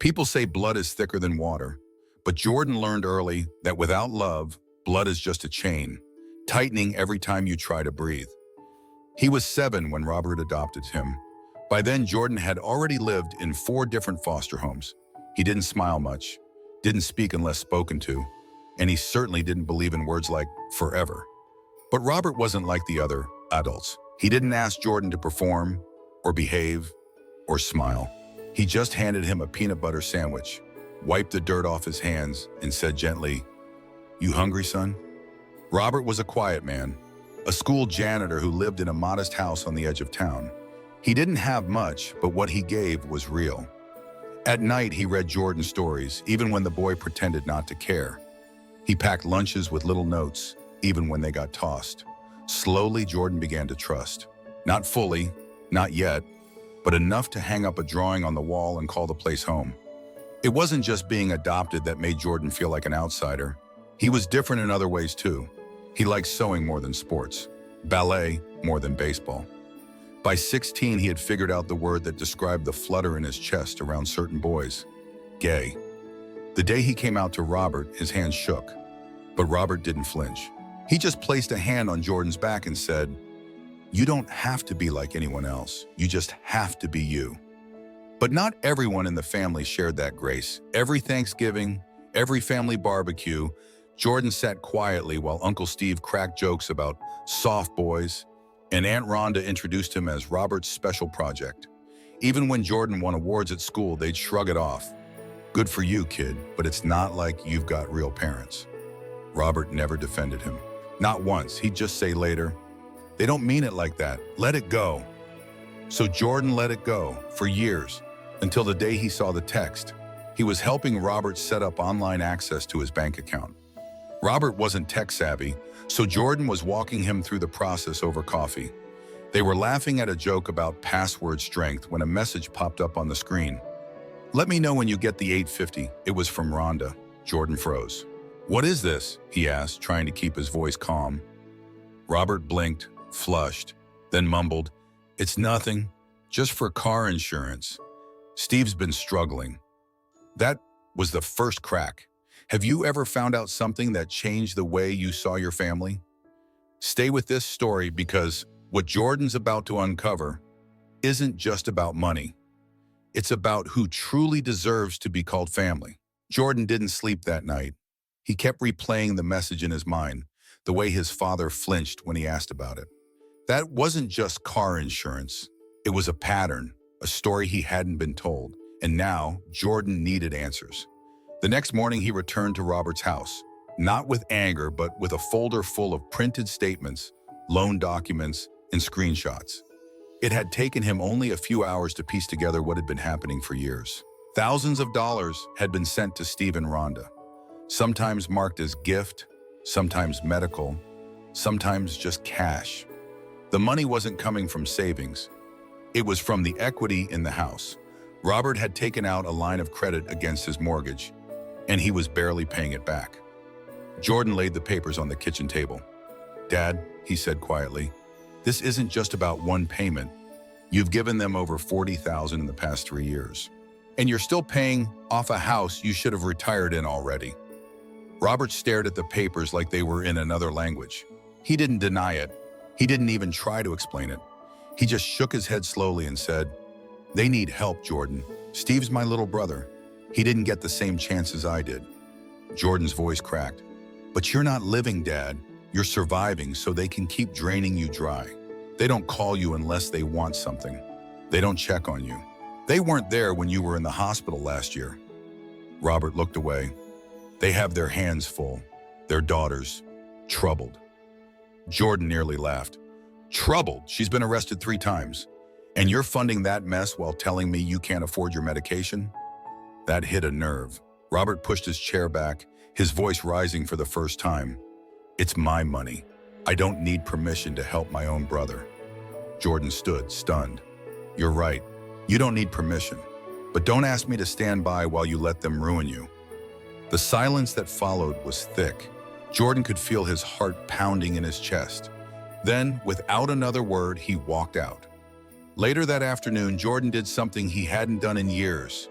People say blood is thicker than water, but Jordan learned early that without love, blood is just a chain, tightening every time you try to breathe. He was 7 when Robert adopted him. By then, Jordan had already lived in 4 different foster homes. He didn't smile much, didn't speak unless spoken to, and he certainly didn't believe in words like forever. But Robert wasn't like the other adults. He didn't ask Jordan to perform, or behave, or smile. He just handed him a peanut butter sandwich, wiped the dirt off his hands, and said gently, "You hungry, son?" Robert was a quiet man, a school janitor who lived in a modest house on the edge of town. He didn't have much, but what he gave was real. At night, he read Jordan stories, even when the boy pretended not to care. He packed lunches with little notes, even when they got tossed. Slowly, Jordan began to trust. Not fully, not yet, but enough to hang up a drawing on the wall and call the place home. It wasn't just being adopted that made Jordan feel like an outsider. He was different in other ways too. He liked sewing more than sports, ballet more than baseball. By 16, he had figured out the word that described the flutter in his chest around certain boys: gay. The day he came out to Robert, his hands shook, but Robert didn't flinch. He just placed a hand on Jordan's back and said, "You don't have to be like anyone else. You just have to be you." But not everyone in the family shared that grace. Every Thanksgiving, every family barbecue, Jordan sat quietly while Uncle Steve cracked jokes about soft boys, and Aunt Rhonda introduced him as Robert's special project. Even when Jordan won awards at school, they'd shrug it off. "Good for you, kid, but it's not like you've got real parents." Robert never defended him. Not once. He'd just say later, "They don't mean it like that. Let it go." So Jordan let it go for years, until the day he saw the text. He was helping Robert set up online access to his bank account. Robert wasn't tech savvy, so Jordan was walking him through the process over coffee. They were laughing at a joke about password strength when a message popped up on the screen. "Let me know when you get the 850. It was from Rhonda. Jordan froze. "What is this?" he asked, trying to keep his voice calm. Robert blinked, flushed, then mumbled, "It's nothing, just for car insurance. Steve's been struggling." That was the first crack. Have you ever found out something that changed the way you saw your family? Stay with this story, because what Jordan's about to uncover isn't just about money. It's about who truly deserves to be called family. Jordan didn't sleep that night. He kept replaying the message in his mind, the way his father flinched when he asked about it. That wasn't just car insurance. It was a pattern, a story he hadn't been told, and now Jordan needed answers. The next morning, he returned to Robert's house, not with anger, but with a folder full of printed statements, loan documents, and screenshots. It had taken him only a few hours to piece together what had been happening for years. Thousands of dollars had been sent to Steve and Rhonda, sometimes marked as gift, sometimes medical, sometimes just cash. The money wasn't coming from savings. It was from the equity in the house. Robert had taken out a line of credit against his mortgage, and he was barely paying it back. Jordan laid the papers on the kitchen table. "Dad," he said quietly, "this isn't just about one payment. You've given them over $40,000 in the past 3 years. And you're still paying off a house you should have retired in already." Robert stared at the papers like they were in another language. He didn't deny it. He didn't even try to explain it. He just shook his head slowly and said, "They need help, Jordan. Steve's my little brother. He didn't get the same chances I did." Jordan's voice cracked. "But you're not living, Dad. You're surviving, so they can keep draining you dry. They don't call you unless they want something. They don't check on you. They weren't there when you were in the hospital last year." Robert looked away. "They have their hands full. Their daughters, troubled." Jordan nearly laughed. "Troubled? She's been arrested 3 times. And you're funding that mess while telling me you can't afford your medication?" That hit a nerve. Robert pushed his chair back, his voice rising for the first time. "It's my money. I don't need permission to help my own brother." Jordan stood, stunned. "You're right. You don't need permission. But don't ask me to stand by while you let them ruin you." The silence that followed was thick. Jordan could feel his heart pounding in his chest. Then, without another word, he walked out. Later that afternoon, Jordan did something he hadn't done in years.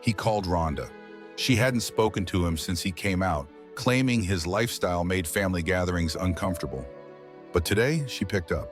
He called Rhonda. She hadn't spoken to him since he came out, claiming his lifestyle made family gatherings uncomfortable. But today, she picked up.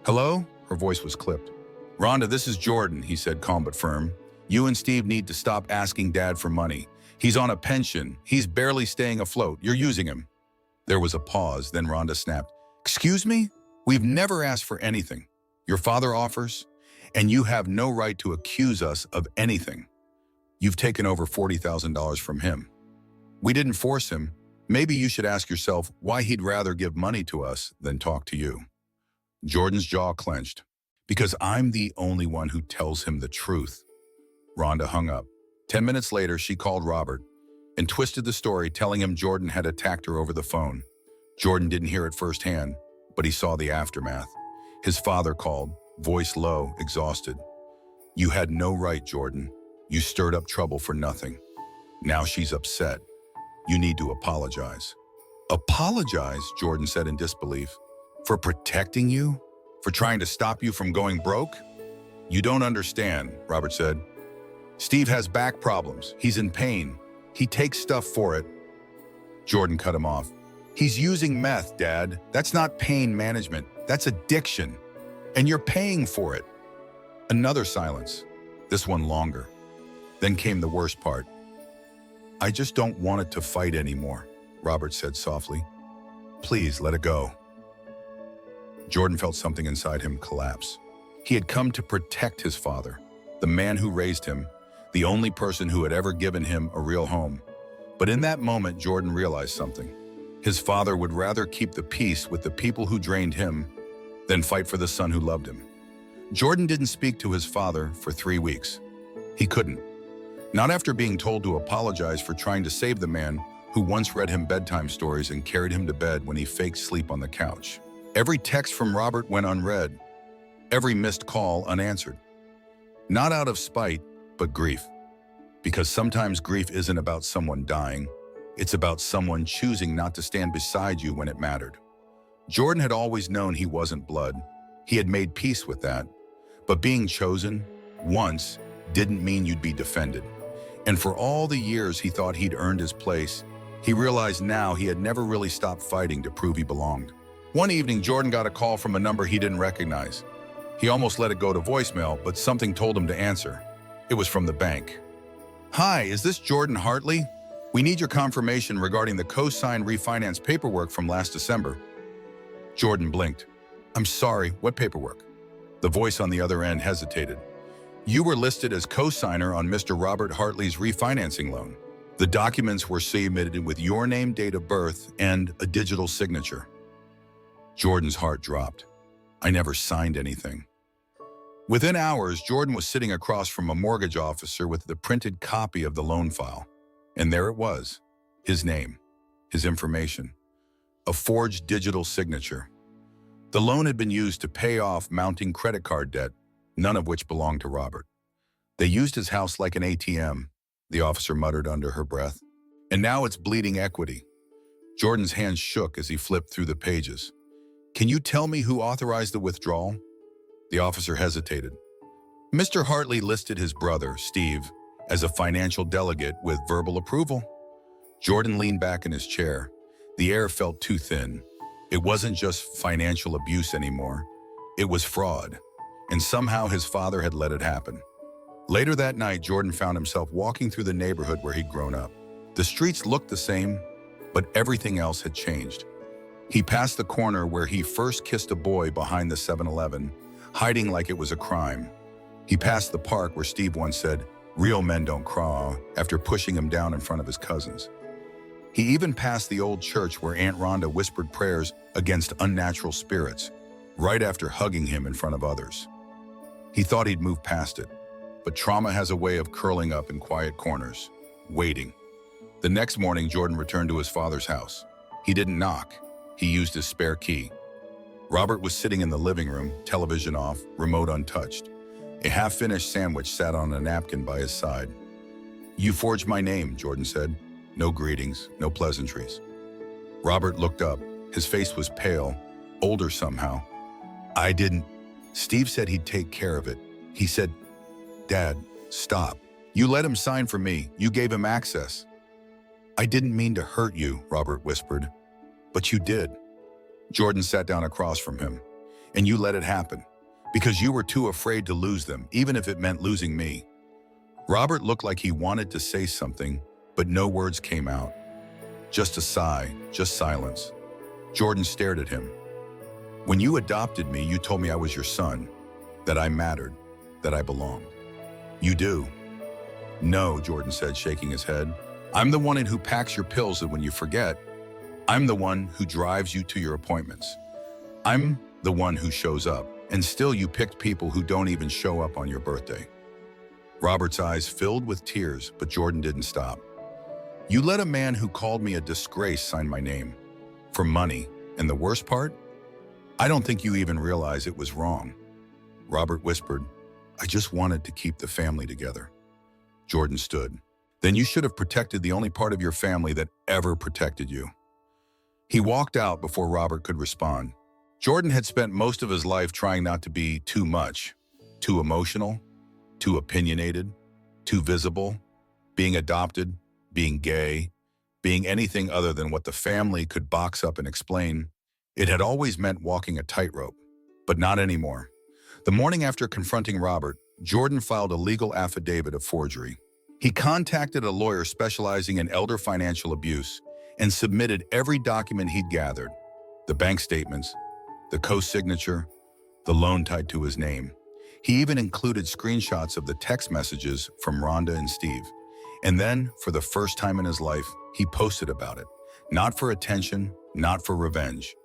"Hello?" Her voice was clipped. "Rhonda, this is Jordan," he said, calm but firm. "You and Steve need to stop asking Dad for money. He's on a pension. He's barely staying afloat. You're using him." There was a pause, then Rhonda snapped. "Excuse me? We've never asked for anything. Your father offers, and you have no right to accuse us of anything. You've taken over $40,000 from him. We didn't force him. Maybe you should ask yourself why he'd rather give money to us than talk to you." Jordan's jaw clenched. "Because I'm the only one who tells him the truth." Rhonda hung up. 10 minutes later, she called Robert and twisted the story, telling him Jordan had attacked her over the phone. Jordan didn't hear it firsthand, but he saw the aftermath. His father called, voice low, exhausted. "You had no right, Jordan. You stirred up trouble for nothing. Now she's upset. You need to apologize." "Apologize?" Jordan said in disbelief. "For protecting you? For trying to stop you from going broke?" "You don't understand," Robert said. "Steve has back problems. He's in pain. He takes stuff for it." Jordan cut him off. "He's using meth, Dad. That's not pain management. That's addiction. And you're paying for it." Another silence, this one longer. Then came the worst part. "I just don't want it to fight anymore," Robert said softly. "Please let it go." Jordan felt something inside him collapse. He had come to protect his father, the man who raised him, the only person who had ever given him a real home. But in that moment, Jordan realized something. His father would rather keep the peace with the people who drained him than fight for the son who loved him. Jordan didn't speak to his father for 3 weeks. He couldn't. Not after being told to apologize for trying to save the man who once read him bedtime stories and carried him to bed when he faked sleep on the couch. Every text from Robert went unread, every missed call unanswered. Not out of spite, but grief. Because sometimes grief isn't about someone dying, it's about someone choosing not to stand beside you when it mattered. Jordan had always known he wasn't blood. He had made peace with that. But being chosen, once, didn't mean you'd be defended. And for all the years he thought he'd earned his place, he realized now he had never really stopped fighting to prove he belonged. One evening, Jordan got a call from a number he didn't recognize. He almost let it go to voicemail, but something told him to answer. It was from the bank. "Hi, is this Jordan Hartley? We need your confirmation regarding the co-signed refinance paperwork from last December." Jordan blinked. "I'm sorry, what paperwork?" The voice on the other end hesitated. "You were listed as co-signer on Mr. Robert Hartley's refinancing loan. The documents were submitted with your name, date of birth, and a digital signature." Jordan's heart dropped. "I never signed anything." Within hours, Jordan was sitting across from a mortgage officer with the printed copy of the loan file. And there it was, his name, his information, a forged digital signature. The loan had been used to pay off mounting credit card debt, none of which belonged to Robert. "They used his house like an ATM," the officer muttered under her breath. "And now it's bleeding equity." Jordan's hands shook as he flipped through the pages. "Can you tell me who authorized the withdrawal?" The officer hesitated. "Mr. Hartley listed his brother, Steve, as a financial delegate with verbal approval." Jordan leaned back in his chair. The air felt too thin. It wasn't just financial abuse anymore. It was fraud. And somehow his father had let it happen. Later that night, Jordan found himself walking through the neighborhood where he'd grown up. The streets looked the same, but everything else had changed. He passed the corner where he first kissed a boy behind the 7-Eleven, hiding like it was a crime. He passed the park where Steve once said, "Real men don't crawl," after pushing him down in front of his cousins. He even passed the old church where Aunt Rhonda whispered prayers against unnatural spirits, right after hugging him in front of others. He thought he'd moved past it, but trauma has a way of curling up in quiet corners, waiting. The next morning, Jordan returned to his father's house. He didn't knock. He used his spare key. Robert was sitting in the living room, television off, remote untouched. A half-finished sandwich sat on a napkin by his side. "You forged my name," Jordan said. No greetings, no pleasantries. Robert looked up. His face was pale, older somehow. "I didn't. Steve said he'd take care of it. He said, 'Dad, stop. You let him sign for me. You gave him access. I didn't mean to hurt you, Robert whispered. But you did. Jordan sat down across from him. And you let it happen. Because you were too afraid to lose them, even if it meant losing me. Robert looked like he wanted to say something, but no words came out. Just a sigh, just silence. Jordan stared at him. When you adopted me, you told me I was your son, that I mattered, that I belonged. You do. No, Jordan said, shaking his head. I'm the one who packs your pills when you forget. I'm the one who drives you to your appointments. I'm the one who shows up, and still you picked people who don't even show up on your birthday. Robert's eyes filled with tears, but Jordan didn't stop. You let a man who called me a disgrace sign my name. For money. And the worst part? I don't think you even realize it was wrong. Robert whispered, I just wanted to keep the family together. Jordan stood. Then you should have protected the only part of your family that ever protected you. He walked out before Robert could respond. Jordan had spent most of his life trying not to be too much, too emotional, too opinionated, too visible, being adopted, being gay, being anything other than what the family could box up and explain. It had always meant walking a tightrope, but not anymore. The morning after confronting Robert, Jordan filed a legal affidavit of forgery. He contacted a lawyer specializing in elder financial abuse and submitted every document he'd gathered, the bank statements, the co-signature, the loan tied to his name. He even included screenshots of the text messages from Rhonda and Steve. And then, for the first time in his life, he posted about it. Not for attention, not for revenge,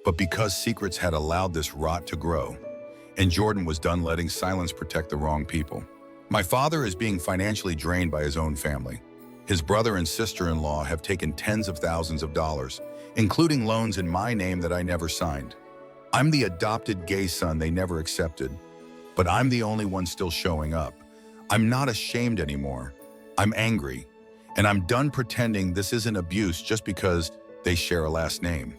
but because secrets had allowed this rot to grow. And Jordan was done letting silence protect the wrong people. My father is being financially drained by his own family. His brother and sister-in-law have taken tens of thousands of dollars, including loans in my name that I never signed. I'm the adopted gay son they never accepted, but I'm the only one still showing up. I'm not ashamed anymore. I'm angry, and I'm done pretending this isn't abuse just because they share a last name.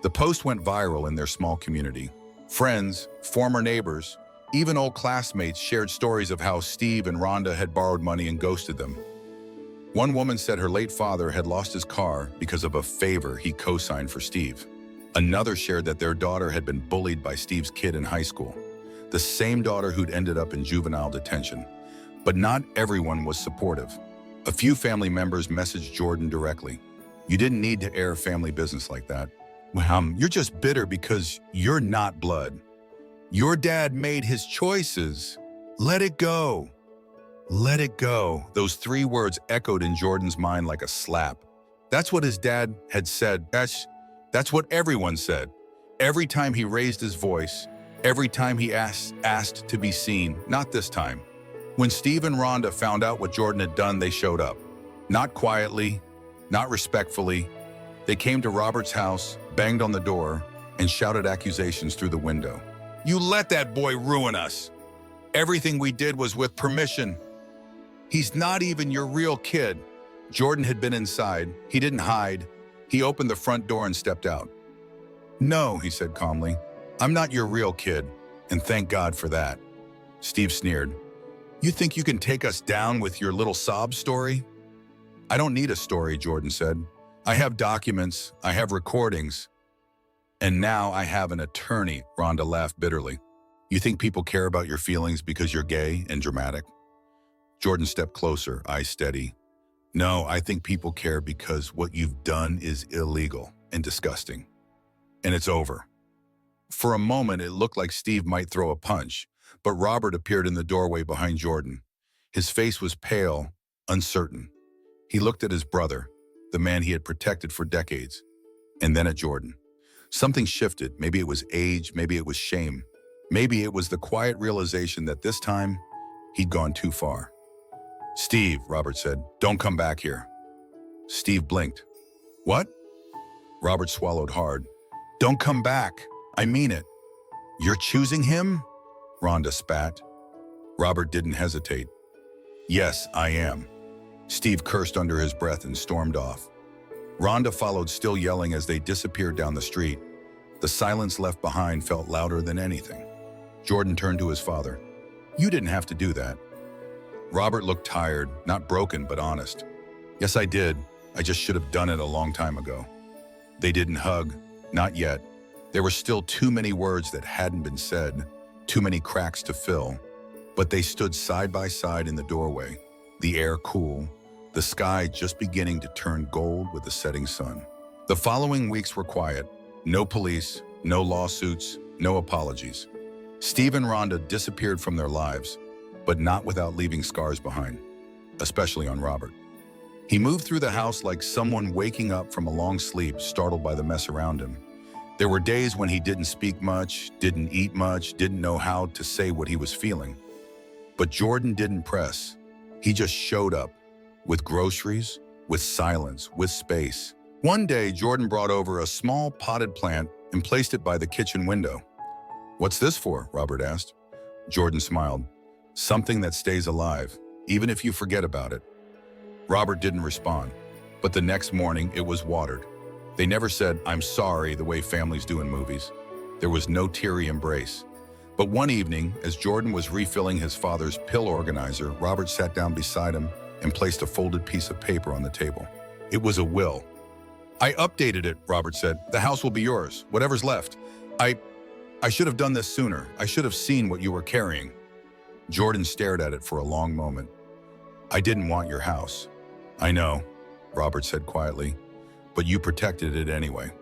The post went viral in their small community. Friends, former neighbors, even old classmates shared stories of how Steve and Rhonda had borrowed money and ghosted them. One woman said her late father had lost his car because of a favor he co-signed for Steve. Another shared that their daughter had been bullied by Steve's kid in high school, the same daughter who'd ended up in juvenile detention. But not everyone was supportive. A few family members messaged Jordan directly. You didn't need to air family business like that. You're just bitter because you're not blood. Your dad made his choices. Let it go. Let it go. Those 3 words echoed in Jordan's mind like a slap. That's what his dad had said. That's what everyone said. Every time he raised his voice, every time he asked to be seen, not this time. When Steve and Rhonda found out what Jordan had done, they showed up. Not quietly, not respectfully. They came to Robert's house, banged on the door, and shouted accusations through the window. You let that boy ruin us. Everything we did was with permission. He's not even your real kid. Jordan had been inside. He didn't hide. He opened the front door and stepped out. No, he said calmly. I'm not your real kid, and thank God for that. Steve sneered. You think you can take us down with your little sob story? I don't need a story, Jordan said. I have documents, I have recordings, and now I have an attorney, Rhonda laughed bitterly. You think people care about your feelings because you're gay and dramatic? Jordan stepped closer, eyes steady. No, I think people care because what you've done is illegal and disgusting. And it's over. For a moment, it looked like Steve might throw a punch, but Robert appeared in the doorway behind Jordan. His face was pale, uncertain. He looked at his brother, the man he had protected for decades, and then at Jordan. Something shifted. Maybe it was age, maybe it was shame. Maybe it was the quiet realization that this time, he'd gone too far. Steve, Robert said, don't come back here. Steve blinked. What? Robert swallowed hard. Don't come back. I mean it. You're choosing him? Rhonda spat. Robert didn't hesitate. Yes, I am. Steve cursed under his breath and stormed off. Rhonda followed, still yelling as they disappeared down the street. The silence left behind felt louder than anything. Jordan turned to his father. You didn't have to do that. Robert looked tired, not broken, but honest. Yes, I did. I just should have done it a long time ago. They didn't hug. Not yet. There were still too many words that hadn't been said, too many cracks to fill. But they stood side by side in the doorway, the air cool, the sky just beginning to turn gold with the setting sun. The following weeks were quiet. No police, no lawsuits, no apologies. Steve and Rhonda disappeared from their lives, but not without leaving scars behind, especially on Robert. He moved through the house like someone waking up from a long sleep, startled by the mess around him. There were days when he didn't speak much, didn't eat much, didn't know how to say what he was feeling. But Jordan didn't press. He just showed up, with groceries, with silence, with space. One day, Jordan brought over a small potted plant and placed it by the kitchen window. "What's this for?" Robert asked. Jordan smiled. "Something that stays alive, even if you forget about it." Robert didn't respond, but the next morning it was watered. They never said, "I'm sorry," the way families do in movies. There was no teary embrace. But one evening, as Jordan was refilling his father's pill organizer, Robert sat down beside him and placed a folded piece of paper on the table. It was a will. "I updated it," Robert said. "The house will be yours, whatever's left. I should have done this sooner. I should have seen what you were carrying." Jordan stared at it for a long moment. "I didn't want your house." "I know," Robert said quietly, "but you protected it anyway."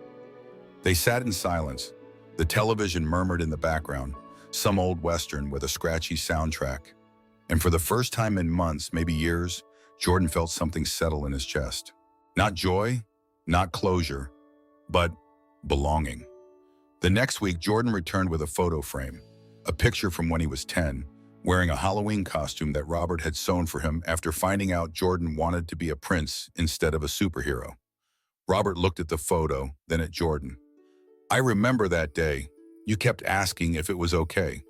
They sat in silence. The television murmured in the background, some old Western with a scratchy soundtrack. And for the first time in months, maybe years, Jordan felt something settle in his chest. Not joy, not closure, but belonging. The next week, Jordan returned with a photo frame, a picture from when he was 10, wearing a Halloween costume that Robert had sewn for him after finding out Jordan wanted to be a prince instead of a superhero. Robert looked at the photo, then at Jordan. "I remember that day. You kept asking if it was okay.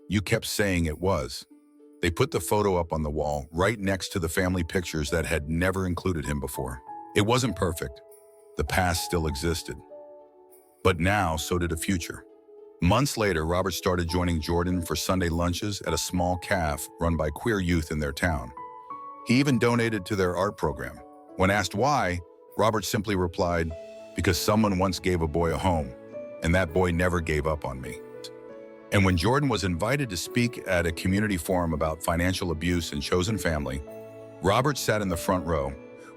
You kept saying it was." They put the photo up on the wall, right next to the family pictures that had never included him before. It wasn't perfect. The past still existed. But now, so did a future. Months later, Robert started joining Jordan for Sunday lunches at a small cafe run by queer youth in their town. He even donated to their art program. When asked why, Robert simply replied, "Because someone once gave a boy a home, and that boy never gave up on me." And when Jordan was invited to speak at a community forum about financial abuse and chosen family, Robert sat in the front row,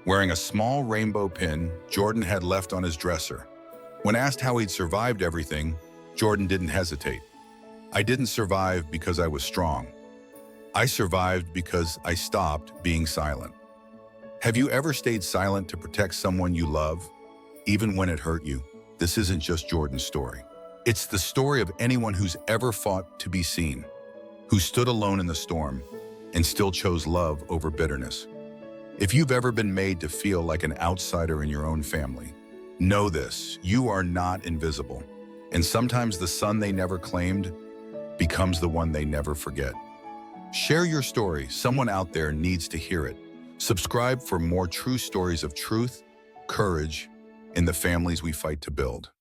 wearing a small rainbow pin Jordan had left on his dresser. When asked how he'd survived everything, Jordan didn't hesitate. "I didn't survive because I was strong. I survived because I stopped being silent." Have you ever stayed silent to protect someone you love, even when it hurt you? This isn't just Jordan's story. It's the story of anyone who's ever fought to be seen, who stood alone in the storm, and still chose love over bitterness. If you've ever been made to feel like an outsider in your own family, know this: you are not invisible. And sometimes the son they never claimed becomes the one they never forget. Share your story. Someone out there needs to hear it. Subscribe for more true stories of truth, courage, in the families we fight to build.